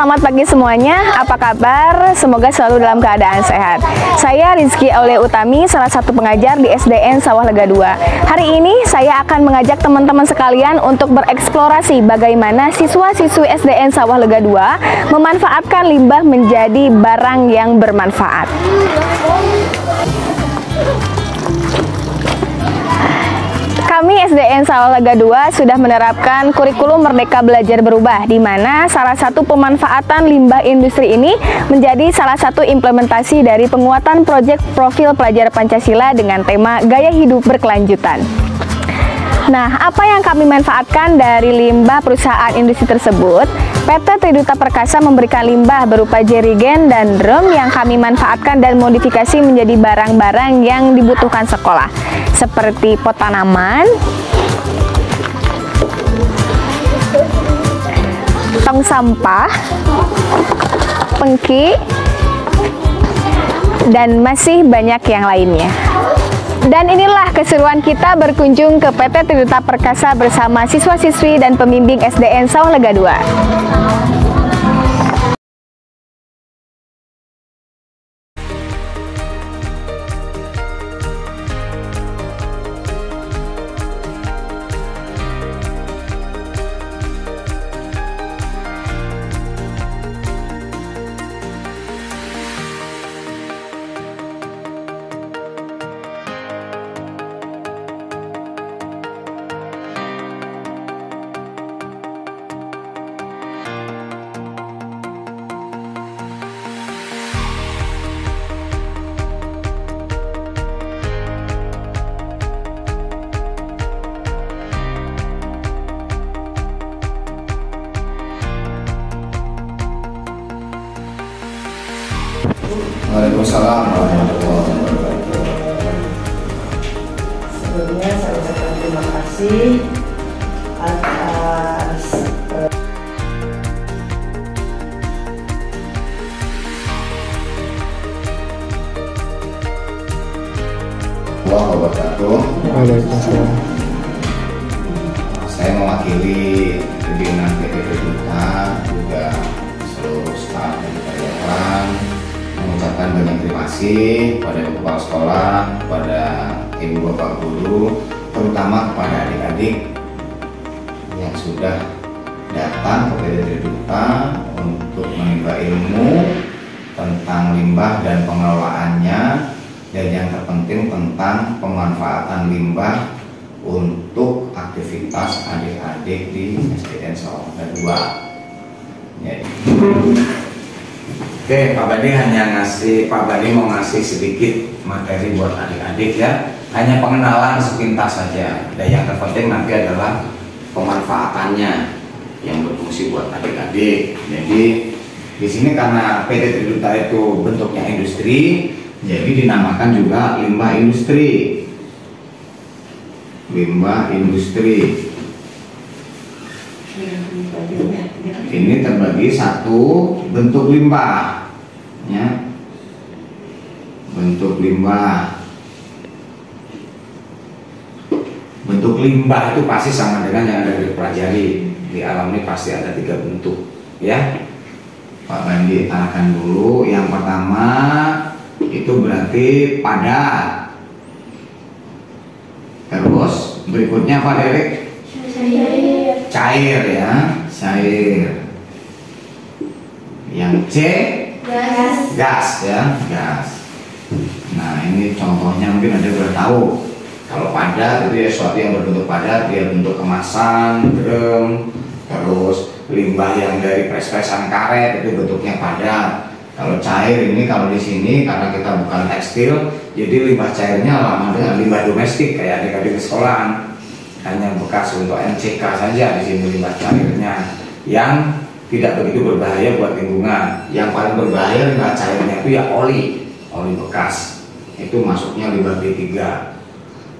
selamat pagi semuanya. Apa kabar? Semoga selalu dalam keadaan sehat. Saya Rizky Aulia Utami, salah satu pengajar di SDN Sawah Lega 2. Hari ini saya akan mengajak teman-teman sekalian untuk bereksplorasi bagaimana siswa-siswi SDN Sawah Lega 2 memanfaatkan limbah menjadi barang yang bermanfaat. Kami SDN Sawah Lega 2 sudah menerapkan kurikulum Merdeka Belajar Berubah, di mana salah satu pemanfaatan limbah industri ini menjadi salah satu implementasi dari penguatan proyek profil pelajar Pancasila dengan tema Gaya Hidup Berkelanjutan. Nah, apa yang kami manfaatkan dari limbah perusahaan industri tersebut? PT Triduta Perkasa memberikan limbah berupa jerigen dan drum yang kami manfaatkan dan modifikasi menjadi barang-barang yang dibutuhkan sekolah, seperti pot tanaman, tong sampah, pengki, dan masih banyak yang lainnya. Dan inilah keseruan kita berkunjung ke PT Triduta Perkasa bersama siswa-siswi dan pembimbing SDN Sawah Lega 2. Waalaikumsalam warahmatullahi wabarakatuh. Sebelumnya saya ucapkan terima kasih atas wabarakatuh. Waalaikumsalam. Saya mewakili pimpinan PT Triduta, juga seluruh staf dan karyawan, mengucapkan banyak terima kasih kepada kepala sekolah, kepada ibu bapak guru, terutama kepada adik-adik yang sudah datang ke PT Triduta untuk menimba ilmu tentang limbah dan pengelolaannya, dan yang terpenting tentang pemanfaatan limbah untuk aktivitas adik-adik di SDN Sawah Lega 2. Jadi, oke, Pak Badi mau ngasih sedikit materi buat adik-adik ya. Hanya pengenalan sepintas saja. Dan yang terpenting nanti adalah pemanfaatannya yang berfungsi buat adik-adik. Jadi di sini karena PT Triduta itu bentuknya industri, jadi dinamakan juga limbah industri. Limbah industri. Ini terbagi satu bentuk limbah, ya. Bentuk limbah. Bentuk limbah itu pasti sama dengan yang ada dipelajari di alam ini, pasti ada 3 bentuk, ya. Pak Bandi arahkan dulu. Yang pertama itu berarti padat. Terus berikutnya apa, Derek? Cair, ya, cair. Yang C, gas, ya, gas. Nah, ini contohnya mungkin ada yang udah tahu. Kalau padat itu ya sesuatu yang berbentuk padat, dia bentuk kemasan, drum. Terus limbah yang dari pres-presan karet itu bentuknya padat. Kalau cair ini, kalau di sini karena kita bukan tekstil, jadi limbah cairnya lama dengan limbah domestik kayak adik-adik di sekolahan. Hanya bekas untuk MCK saja di sini limbah cairnya, yang tidak begitu berbahaya buat lingkungan. Yang paling berbahaya limbah cairnya itu ya oli bekas. Itu masuknya limbah B3.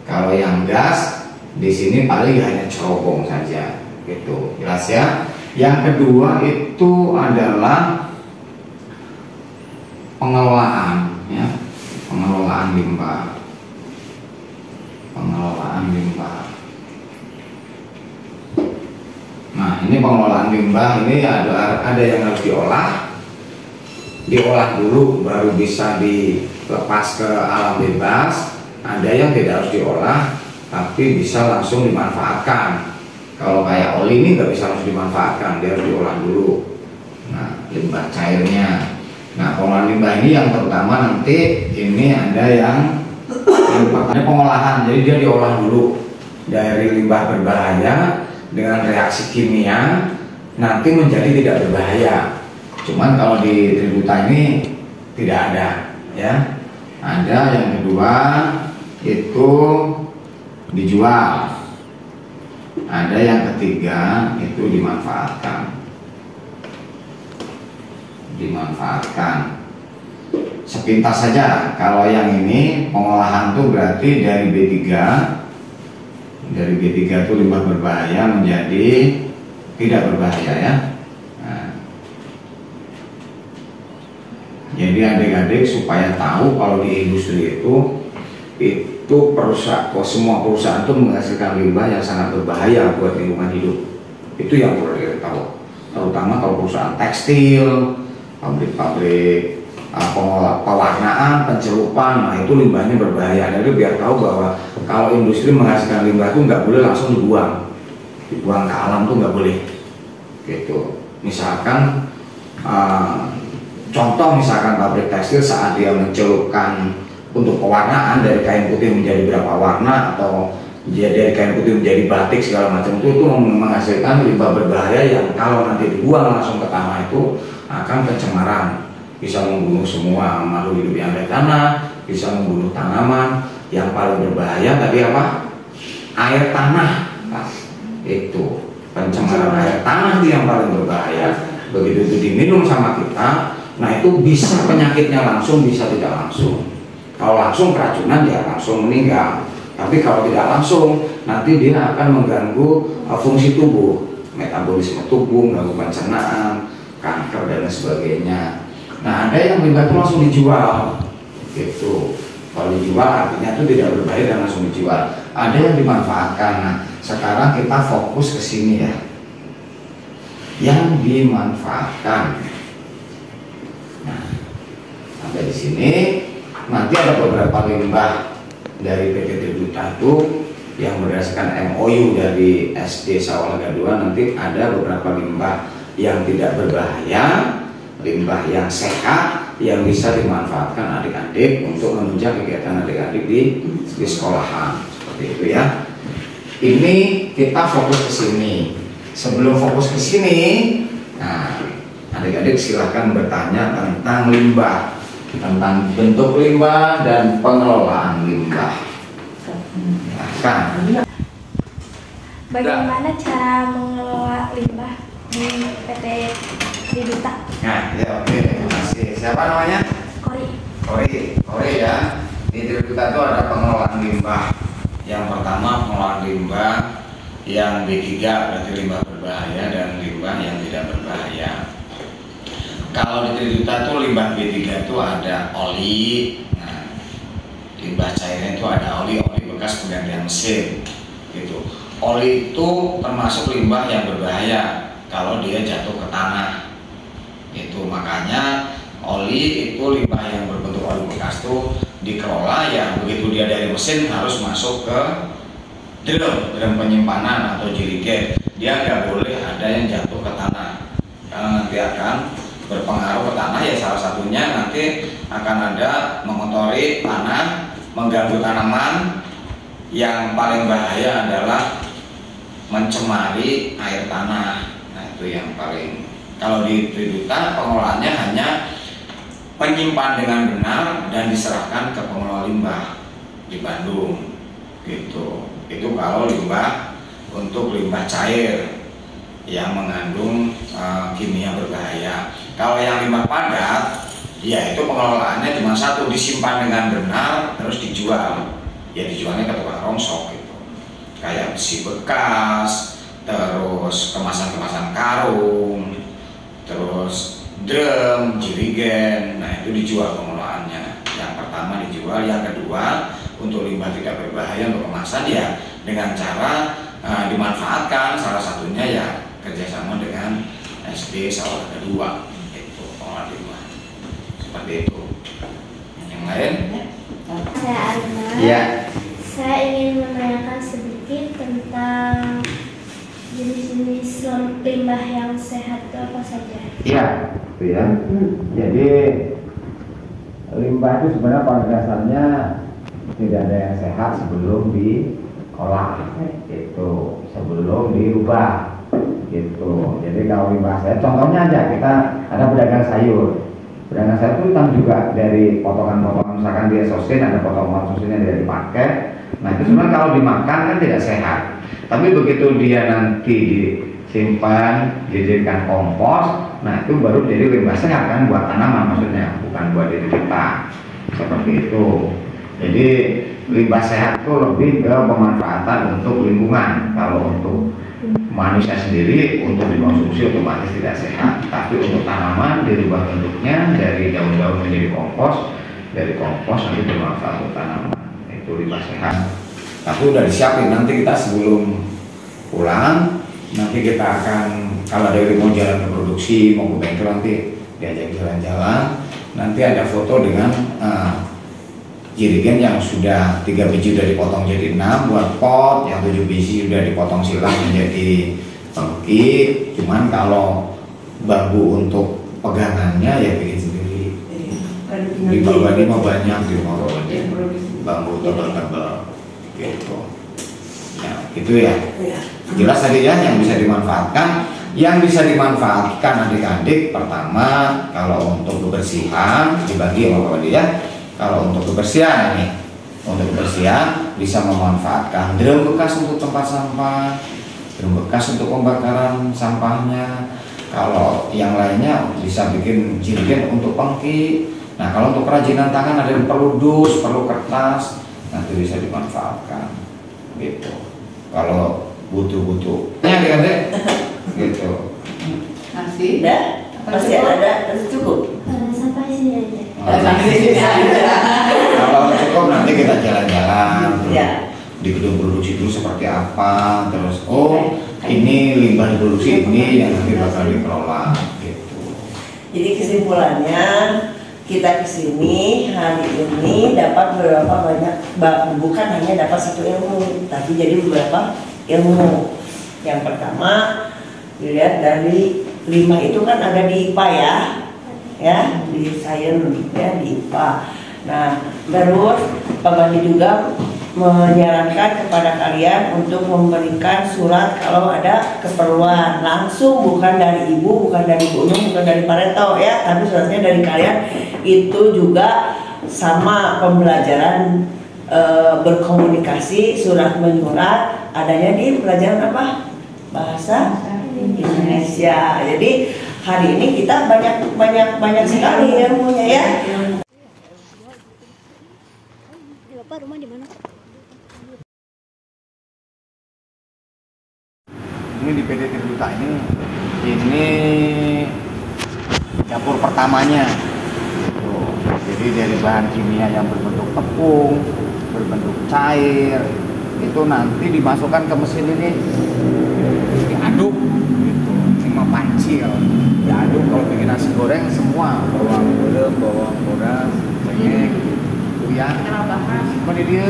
Kalau yang gas di sini paling hanya cerobong saja. Gitu, jelas ya. Yang kedua itu adalah pengelolaan, ya, pengelolaan limbah. Pengelolaan limbah. Nah, ini pengelolaan limbah ini ada yang harus diolah dulu baru bisa dilepas ke alam bebas. Ada yang tidak harus diolah tapi bisa langsung dimanfaatkan. Kalau kayak oli ini nggak bisa langsung dimanfaatkan, dia harus diolah dulu. Nah, limbah cairnya. Nah, pengolahan limbah ini yang pertama nanti ini ada yang pertama pengolahan. Jadi dia diolah dulu dari limbah berbahaya dengan reaksi kimia nanti menjadi tidak berbahaya. Cuman kalau di Triduta ini tidak ada, ya. Ada yang kedua itu dijual. Ada yang ketiga itu dimanfaatkan. Sepintas saja, kalau yang ini pengolahan itu berarti dari B3 itu limbah berbahaya menjadi tidak berbahaya, ya. Nah, jadi adik-adik supaya tahu kalau di industri itu semua perusahaan itu menghasilkan limbah yang sangat berbahaya buat lingkungan hidup. Itu yang perlu kita tahu, terutama kalau perusahaan tekstil, pabrik-pabrik pewarnaan, pencelupan, nah itu limbahnya berbahaya. Jadi biar tahu bahwa kalau industri menghasilkan limbah itu nggak boleh langsung dibuang ke alam, tuh nggak boleh. Gitu. Misalkan contoh misalkan pabrik tekstil saat dia mencelupkan untuk pewarnaan dari kain putih menjadi berapa warna atau dari kain putih menjadi batik segala macam itu menghasilkan limbah berbahaya yang kalau nanti dibuang langsung ke tanah itu akan pencemaran, bisa membunuh semua makhluk hidup yang ada di tanah, bisa membunuh tanaman. Yang paling berbahaya tadi apa? Air tanah. Nah, itu pencemaran air tanah itu yang paling berbahaya. Begitu itu diminum sama kita, nah itu bisa penyakitnya langsung, bisa tidak langsung. Kalau langsung keracunan dia langsung meninggal. Tapi kalau tidak langsung, nanti dia akan mengganggu fungsi tubuh, metabolisme tubuh, mengganggu pencernaan, kanker dan sebagainya. Nah, ada yang limbah itu langsung dijual, gitu. Kalau dijual artinya itu tidak berbahaya dan langsung dijual. Ada yang dimanfaatkan. Nah, sekarang kita fokus ke sini, ya. Yang dimanfaatkan. Nah, sampai di sini nanti ada beberapa limbah dari PT Triduta itu yang berdasarkan MOU dari SD Sawalaga 2, nanti ada beberapa limbah yang tidak berbahaya, limbah yang sehat yang bisa dimanfaatkan adik-adik untuk menunjang kegiatan adik-adik di sekolahan, seperti itu, ya. Ini kita fokus ke sini. Sebelum fokus ke sini, nah, adik-adik silahkan bertanya tentang limbah, tentang bentuk limbah dan pengelolaan limbah. Silahkan. Bagaimana cara mengelola limbah di PT Triduta? Nah, ya, oke, terima kasih. Siapa namanya? Kori, ya. Di Triduta itu ada pengelolaan limbah. Yang pertama pengelolaan limbah yang B3 berarti limbah berbahaya dan limbah yang tidak berbahaya. Kalau di Triduta itu limbah B3 itu ada oli, nah, limbah cairnya itu ada oli bekas penggantian mesin, gitu. Oli itu termasuk limbah yang berbahaya kalau dia jatuh ke tanah. Itu makanya oli itu limbah yang berbentuk oli bekas itu dikelola, ya begitu dia dari mesin harus masuk ke drum penyimpanan atau jerigen. Dia nggak boleh ada yang jatuh ke tanah karena nanti akan berpengaruh ke tanah, ya salah satunya nanti akan ada mengotori tanah, mengganggu tanaman. Yang paling bahaya adalah mencemari air tanah. Nah, itu yang paling. Kalau di Triduta pengelolaannya hanya penyimpan dengan benar dan diserahkan ke pengelola limbah di Bandung, gitu. Itu kalau limbah untuk limbah cair yang mengandung kimia berbahaya. Kalau yang limbah padat, ya itu pengelolaannya cuma satu, disimpan dengan benar terus dijual. Ya dijualnya ke tukang rongsok, gitu. Kayak besi bekas, terus kemasan-kemasan karung, terus drum, jerigen. Nah, itu dijual pengelolaannya. Yang pertama dijual, yang kedua untuk limbah tidak berbahaya untuk kemasan, ya dengan cara dimanfaatkan. Salah satunya ya kerjasama dengan SD Sawalada 2 itu pengelola limbah seperti itu. Yang lain? Saya Arna. Iya. Saya ingin menanyakan sedikit tentang jenis-jenis limbah yang sehat itu apa saja? Iya, itu ya. Jadi limbah itu sebenarnya pada dasarnya tidak ada yang sehat sebelum diolah, itu sebelum diubah, gitu. Jadi kalau limbah sehat, contohnya aja kita ada pedagang sayur. Pedagang sayur itu kan juga dari potongan-potongan, misalkan dia sosin, ada potongan sosin yang tidak dipakai. Nah itu sebenarnya kalau dimakan kan tidak sehat. Tapi begitu dia nanti disimpan, dijadikan kompos, nah itu baru jadi limbah sehat kan buat tanaman maksudnya, bukan buat diri kita. Seperti itu. Jadi limbah sehat itu lebih ke pemanfaatan untuk lingkungan. Kalau untuk manusia sendiri untuk dikonsumsi otomatis tidak sehat. Tapi untuk tanaman dirubah bentuknya dari daun-daun menjadi kompos, dari kompos nanti bermanfaat untuk tanaman. Itu limbah sehat. Tapi udah disiapin, nanti kita sebelum pulang nanti kita akan, kalau dari mau jalan ke produksi mau ke bengkel nanti diajak jalan-jalan. Nanti ada foto dengan jirigen yang sudah 3 biji udah dipotong jadi 6 buat pot, yang 7 biji udah dipotong silang menjadi pengki. Cuman kalau bambu untuk pegangannya ya bikin sendiri. Di bawah ini mau banyak di bawah bambu tebal-tebal gitu. Nah, itu ya. Jelas tadi ya yang bisa dimanfaatkan. Yang bisa dimanfaatkan adik-adik pertama kalau untuk kebersihan dibagi sama dia. Kalau untuk kebersihan ini, untuk kebersihan bisa memanfaatkan drum bekas untuk tempat sampah, drum bekas untuk pembakaran sampahnya. Kalau yang lainnya bisa bikin jirigen untuk pengki. Nah kalau untuk kerajinan tangan ada yang perlu dus, perlu kertas, nanti bisa dimanfaatkan gitu. Kalau butuh-butuh ya adik-adik gitu. Masih ada, masih cukup. Sampai sini aja. Kalau cukup nanti kita jalan-jalan Ya. di gedung produksi dulu seperti apa, terus ini limbah produksi ini yang nanti bakal dikelola gitu. Jadi kesimpulannya kita kesini hari ini dapat beberapa banyak, bukan hanya dapat satu ilmu, tapi jadi beberapa ilmu. Yang pertama dilihat dari limbah itu kan ada di IPA ya di sains ya di IPA. Nah terus Pak Bandi juga menyarankan kepada kalian untuk memberikan surat kalau ada keperluan langsung, bukan dari ibu, bukan dari gunung, bukan dari Pareto ya, tapi suratnya dari kalian. Itu juga sama pembelajaran berkomunikasi, surat menyurat adanya di pelajaran apa? Bahasa Indonesia. Jadi hari ini kita banyak sekali ilmunya ya. Bapak rumah di mana? Ini di PT Triduta ini dapur pertamanya. Tuh. Jadi dari bahan kimia yang berbentuk tepung, berbentuk cair, itu nanti dimasukkan ke mesin ini, diaduk, gitu. Ini mah pancil, diaduk. Kalau bikin nasi goreng semua, bawang bola, bawang bodas, cengkeh, itu ya. Kemudian dia,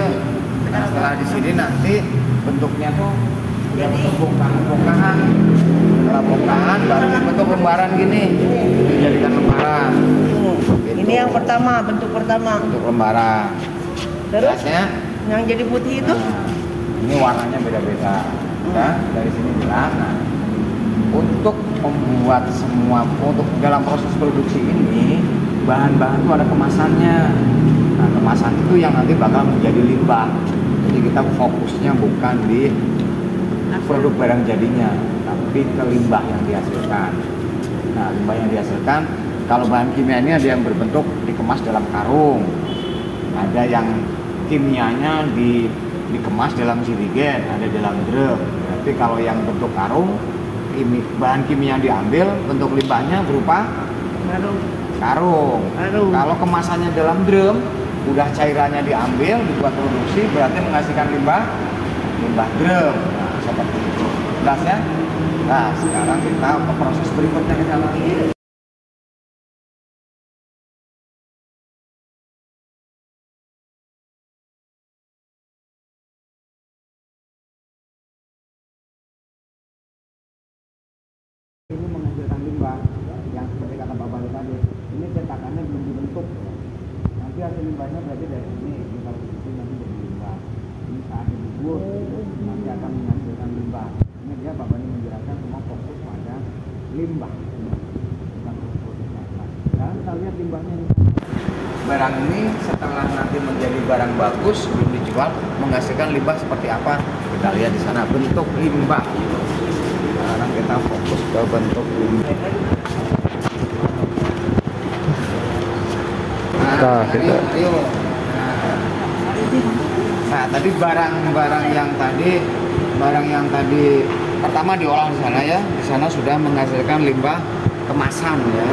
nah, setelah di sini nanti bentuknya tuh udah bentuk bongkahan, setelah bongkahan baru bentuk lembaran gini, dijadikan lembaran. Gitu. Ini yang pertama, bentuk pertama. Bentuk lembaran. Terus Jelasnya, yang jadi putih itu? nah, ini warnanya beda-beda, ya dari sini jelas. Nah, untuk membuat semua, untuk dalam proses produksi ini bahan-bahan itu ada kemasannya. Nah, kemasan itu yang nanti bakal menjadi limbah. Jadi kita fokusnya bukan di produk barang jadinya, tapi ke limbah yang dihasilkan. Nah, limbah yang dihasilkan, kalau bahan kimia ini ada yang berbentuk dikemas dalam karung, ada yang kimianya dikemas dalam jirigen, ada dalam drum. Tapi kalau yang bentuk karung, bahan kimia yang diambil, bentuk limbahnya berupa karung. Kalau kemasannya dalam drum, udah cairannya diambil, dibuat produksi, berarti menghasilkan limbah drum. Nah, seperti itu. Gas ya. Nah, sekarang kita ke proses berikutnya ke sana. Ini menghasilkan limbah yang seperti kata Pak Bali tadi. Ini cetakannya belum dibentuk. Nanti hasil limbahnya berarti dari sini. Ini kalau di sini nanti jadi limbah. Ini saat dibubur nanti akan menghasilkan limbah. Ini dia Pak Bali menjelaskan semua fokus pada limbah. Bukan fokus pada. Sekarang kita lihat limbahnya ini. Barang ini setelah nanti menjadi barang bagus belum dijual menghasilkan limbah seperti apa? Kita lihat di sana bentuk limbah. Sekarang kita fokus ke bentuk limbah. Nah, ayo. Nah, tadi barang yang tadi pertama diolah di sana ya. Di sana sudah menghasilkan limbah kemasan ya.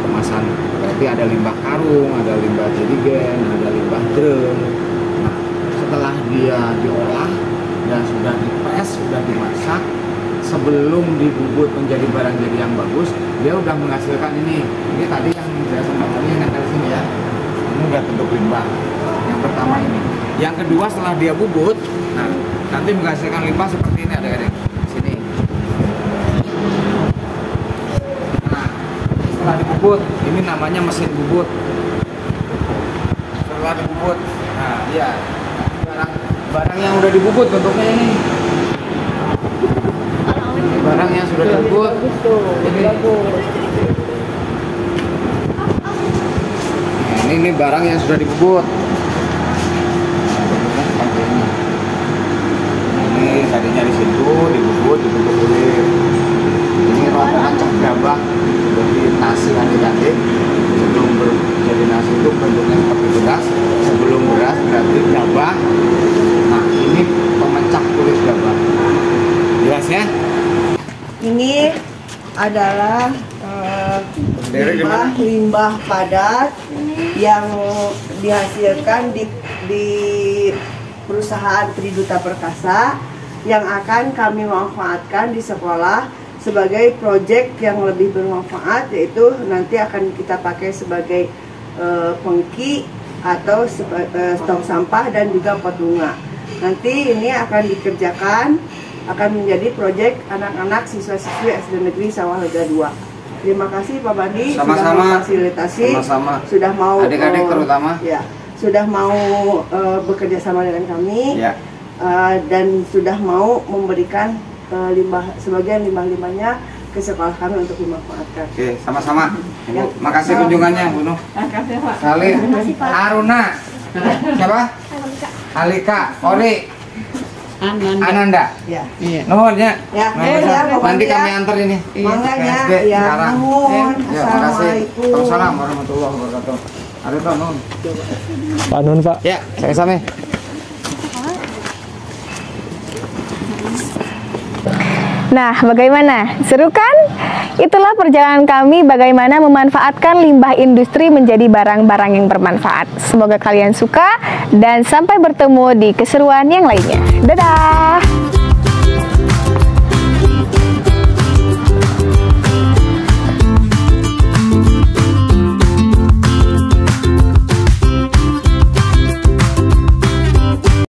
Kemasan berarti ada limbah karung, ada limbah jerigen, ada limbah drum. Nah, setelah dia diolah dan sudah dipres, sudah dimasak, sebelum dibubut menjadi barang jadi yang bagus, dia udah menghasilkan ini. Ini tadi yang dijelasin Pak Bali yang ada di sini ya. Ini udah bentuk limbah. Yang pertama ini. Yang kedua setelah dia bubut, nah nanti menghasilkan limbah seperti ini adik-adik. Sini. Nah, setelah dibubut, ini namanya mesin bubut. Setelah dibubut, nah iya. Barang yang udah dibubut bentuknya ini. Barang yang sudah dibubut ini. Nah, ini barang yang sudah dibubut. Ini tadinya di situ dibubut kulit. Ini rombongan cap gabah jadi nasi adik-adik. Sebelum jadi nasi itu bentuknya seperti beras. Sebelum beras berarti gabah. Nah ini pemecah kulit gabah. Jelas ya? Ini adalah limbah padat yang dihasilkan di perusahaan Triduta Perkasa yang akan kami manfaatkan di sekolah sebagai proyek yang lebih bermanfaat, yaitu nanti akan kita pakai sebagai pengki atau tong sampah dan juga pot bunga. Nanti ini akan dikerjakan, akan menjadi proyek anak-anak siswa-siswi SD Negeri Sawah Lega 2. Terima kasih Pak Bandi sudah memfasilitasi, sudah mau adik-adik terutama ya, sudah mau bekerja sama dengan kami ya. Dan sudah mau memberikan sebagian limbah-limbahnya ke sekolah kami untuk dimanfaatkan. Oke, sama-sama. Ibu, makasih kunjungannya, Bu Nuh. Makasih Pak. Salih, Aruna, siapa? Alika, Ori, Ananda. Ya. Nuhun ya. Ya. Nanti kami antar ini. Makanya SD ya. sekarang. Nuhun. Ya, Assalamualaikum. Waalaikumsalam warahmatullahi wabarakatuh. Arito Nun. Pak Nun Pak. Ya, sama-sama. Nah, bagaimana? Seru kan? Itulah perjalanan kami bagaimana memanfaatkan limbah industri menjadi barang-barang yang bermanfaat. Semoga kalian suka dan sampai bertemu di keseruan yang lainnya. Dadah!